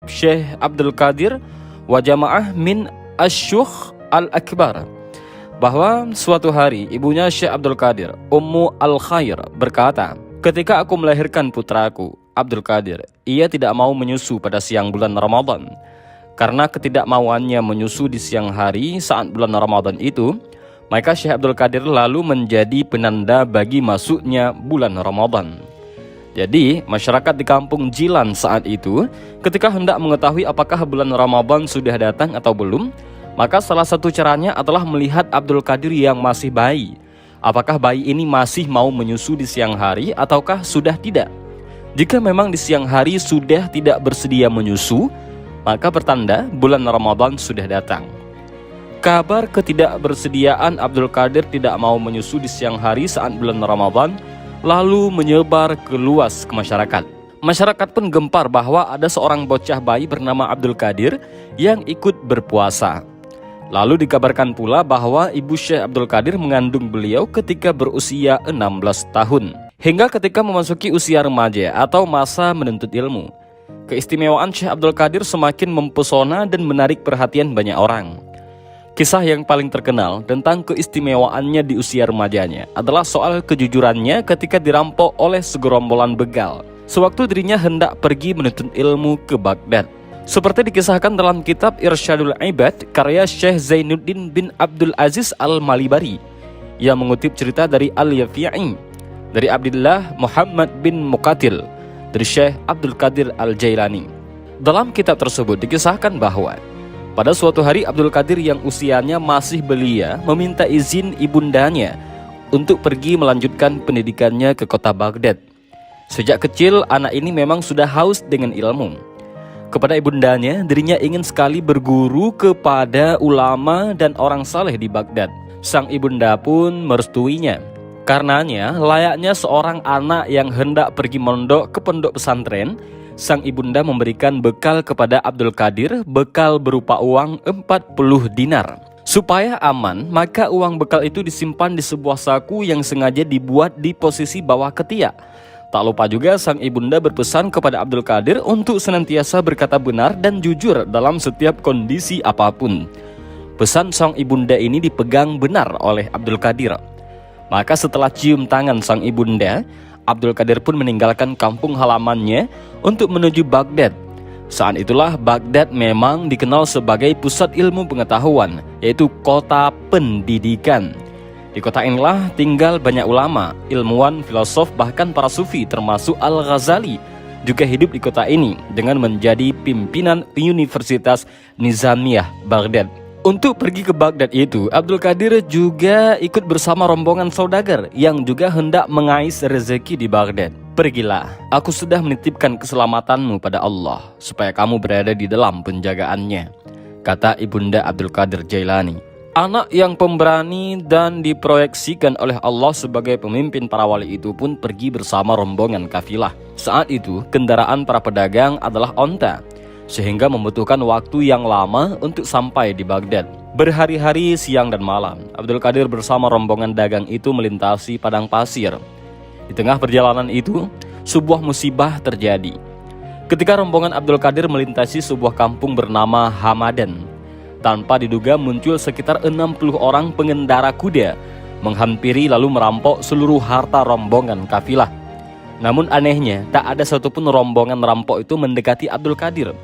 Syekh Abdul Qadir wa jamaah min asyukh al-akbar, bahwa suatu hari ibunya Syekh Abdul Qadir, Ummu Al-Khair, berkata, ketika aku melahirkan putraku Abdul Qadir, ia tidak mau menyusu pada siang bulan Ramadan. Karena ketidakmauannya menyusu di siang hari saat bulan Ramadan itu, maka Syekh Abdul Qadir lalu menjadi penanda bagi masuknya bulan Ramadan. Jadi, masyarakat di kampung Jilan saat itu, ketika hendak mengetahui apakah bulan Ramadan sudah datang atau belum, maka salah satu caranya adalah melihat Abdul Qadir yang masih bayi. Apakah bayi ini masih mau menyusu di siang hari ataukah sudah tidak? Jika memang di siang hari sudah tidak bersedia menyusu, maka pertanda bulan Ramadan sudah datang. Kabar ketidakbersediaan Abdul Qadir tidak mau menyusu di siang hari saat bulan Ramadan lalu menyebar ke luas ke masyarakat. Masyarakat pun gempar bahwa ada seorang bocah bayi bernama Abdul Qadir yang ikut berpuasa. Lalu dikabarkan pula bahwa ibu Syekh Abdul Qadir mengandung beliau ketika berusia 16 tahun. Hingga ketika memasuki usia remaja atau masa menuntut ilmu, keistimewaan Syekh Abdul Qadir semakin mempesona dan menarik perhatian banyak orang. Kisah yang paling terkenal tentang keistimewaannya di usia remajanya adalah soal kejujurannya ketika dirampok oleh segerombolan begal sewaktu dirinya hendak pergi menuntut ilmu ke Baghdad. Seperti dikisahkan dalam kitab Irsyadul Ibad karya Syekh Zainuddin bin Abdul Aziz Al-Malibari yang mengutip cerita dari Al-Yafi'i, dari Abdullah Muhammad bin Muqatil, dari Syekh Abdul Qadir Al-Jailani. Dalam kitab tersebut dikisahkan bahwa pada suatu hari Abdul Qadir yang usianya masih belia meminta izin ibundanya untuk pergi melanjutkan pendidikannya ke kota Baghdad. Sejak kecil anak ini memang sudah haus dengan ilmu. Kepada ibundanya, dirinya ingin sekali berguru kepada ulama dan orang saleh di Baghdad. Sang ibunda pun merestuinya. Karenanya, layaknya seorang anak yang hendak pergi mondok ke pondok pesantren, sang ibunda memberikan bekal kepada Abdul Qadir, bekal berupa uang 40 dinar. Supaya aman, maka uang bekal itu disimpan di sebuah saku yang sengaja dibuat di posisi bawah ketiak. Tak lupa juga sang ibunda berpesan kepada Abdul Qadir untuk senantiasa berkata benar dan jujur dalam setiap kondisi apapun. Pesan sang ibunda ini dipegang benar oleh Abdul Qadir. Maka setelah cium tangan sang ibunda, Abdul Qadir pun meninggalkan kampung halamannya untuk menuju Baghdad. Saat itulah Baghdad memang dikenal sebagai pusat ilmu pengetahuan, yaitu kota pendidikan. Di kota inilah tinggal banyak ulama, ilmuwan, filosof, bahkan para sufi termasuk Al-Ghazali juga hidup di kota ini dengan menjadi pimpinan Universitas Nizamiyah Baghdad. Untuk pergi ke Baghdad itu, Abdul Qadir juga ikut bersama rombongan saudagar yang juga hendak mengais rezeki di Baghdad. Pergilah, aku sudah menitipkan keselamatanmu pada Allah, supaya kamu berada di dalam penjagaannya, kata ibunda Abdul Qadir Jailani. Anak yang pemberani dan diproyeksikan oleh Allah sebagai pemimpin para wali itu pun pergi bersama rombongan kafilah. Saat itu, kendaraan para pedagang adalah onta, sehingga membutuhkan waktu yang lama untuk sampai di Baghdad. Berhari-hari, siang dan malam, Abdul Qadir bersama rombongan dagang itu melintasi padang pasir. Di tengah perjalanan itu, sebuah musibah terjadi. Ketika rombongan Abdul Qadir melintasi sebuah kampung bernama Hamadan, tanpa diduga muncul sekitar 60 orang pengendara kuda, menghampiri lalu merampok seluruh harta rombongan kafilah. Namun anehnya, tak ada satupun rombongan rampok itu mendekati Abdul Qadir.